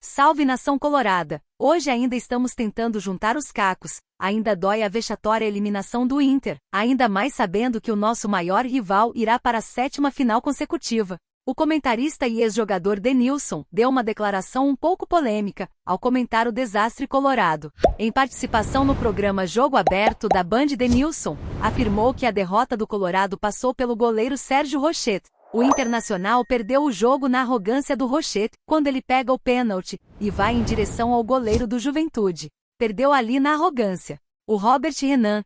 Salve nação colorada! Hoje ainda estamos tentando juntar os cacos, ainda dói a vexatória eliminação do Inter, ainda mais sabendo que o nosso maior rival irá para a 7ª final consecutiva. O comentarista e ex-jogador Denilson deu uma declaração um pouco polêmica ao comentar o desastre colorado. Em participação no programa Jogo Aberto da Band, Denilson afirmou que a derrota do Colorado passou pelo goleiro Sérgio Rochet. O Internacional perdeu o jogo na arrogância do Rochet, quando ele pega o pênalti e vai em direção ao goleiro do Juventude. Perdeu ali na arrogância. O Robert Renan,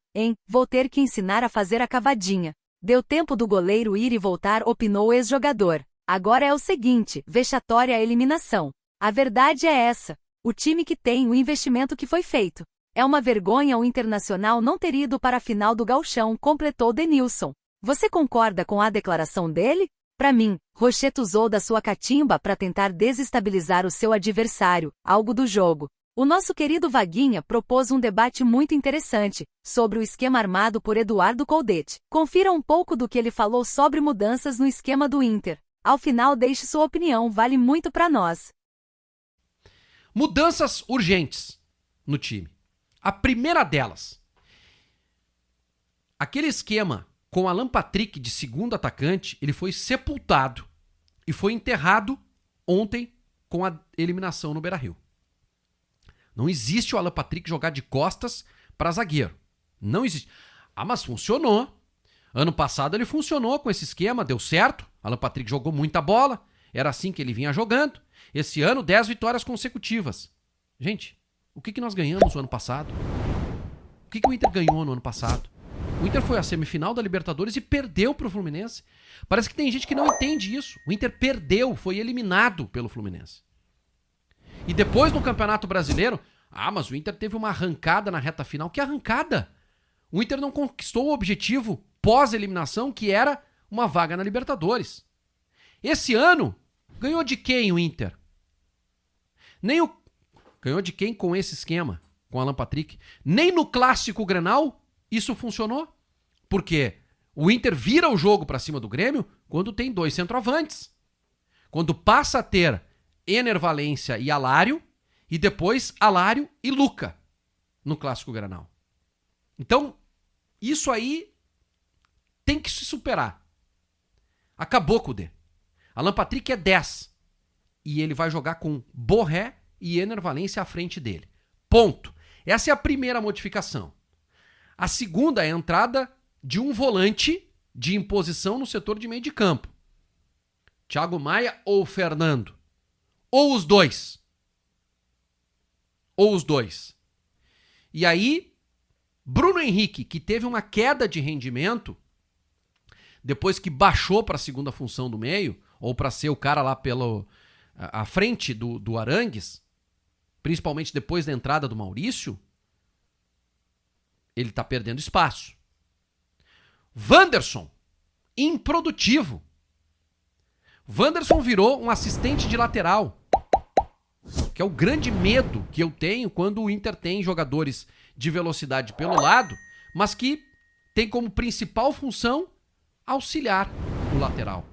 vou ter que ensinar a fazer a cavadinha. Deu tempo do goleiro ir e voltar, opinou o ex-jogador. Agora é o seguinte, vexatória a eliminação. A verdade é essa. O time que tem o investimento que foi feito. É uma vergonha o Internacional não ter ido para a final do Gauchão, completou Denilson. Você concorda com a declaração dele? Para mim, Rochet usou da sua catimba para tentar desestabilizar o seu adversário, algo do jogo. O nosso querido Vaguinha propôs um debate muito interessante sobre o esquema armado por Eduardo Coudet. Confira um pouco do que ele falou sobre mudanças no esquema do Inter. Ao final, deixe sua opinião, vale muito para nós. Mudanças urgentes no time. A primeira delas, aquele esquema com Alan Patrick de segundo atacante, ele foi sepultado e foi enterrado ontem com a eliminação no Beira-Rio. Não existe o Alan Patrick jogar de costas para zagueiro. Não existe. Ah, mas funcionou. Ano passado ele funcionou com esse esquema, deu certo. Alan Patrick jogou muita bola, era assim que ele vinha jogando. Esse ano, 10 vitórias consecutivas. Gente, o que nós ganhamos no ano passado? O que o Inter ganhou no ano passado? O Inter foi à semifinal da Libertadores e perdeu para o Fluminense. Parece que tem gente que não entende isso. O Inter perdeu, foi eliminado pelo Fluminense. E depois no Campeonato Brasileiro, mas o Inter teve uma arrancada na reta final. Que arrancada? O Inter não conquistou o objetivo pós-eliminação, que era uma vaga na Libertadores. Esse ano, ganhou de quem o Inter? Ganhou de quem com esse esquema, com Alan Patrick? Nem no Clássico Grenal isso funcionou. Porque o Inter vira o jogo para cima do Grêmio quando tem 2 centroavantes. Quando passa a ter Ener Valencia e Alário, e depois Alário e Luca no Clássico Grenal. Então, isso aí tem que se superar. Acabou com o D. Alan Patrick é 10. E ele vai jogar com Borré e Ener Valencia à frente dele. Ponto. Essa é a primeira modificação. A segunda é a entrada de um volante de imposição no setor de meio de campo. Thiago Maia ou Fernando. Ou os dois. E aí, Bruno Henrique, que teve uma queda de rendimento, depois que baixou para a segunda função do meio, ou para ser o cara lá à frente do Arangues, principalmente depois da entrada do Maurício, ele está perdendo espaço. Wanderson, improdutivo. Wanderson virou um assistente de lateral, que é o grande medo que eu tenho quando o Inter tem jogadores de velocidade pelo lado, mas que tem como principal função auxiliar o lateral.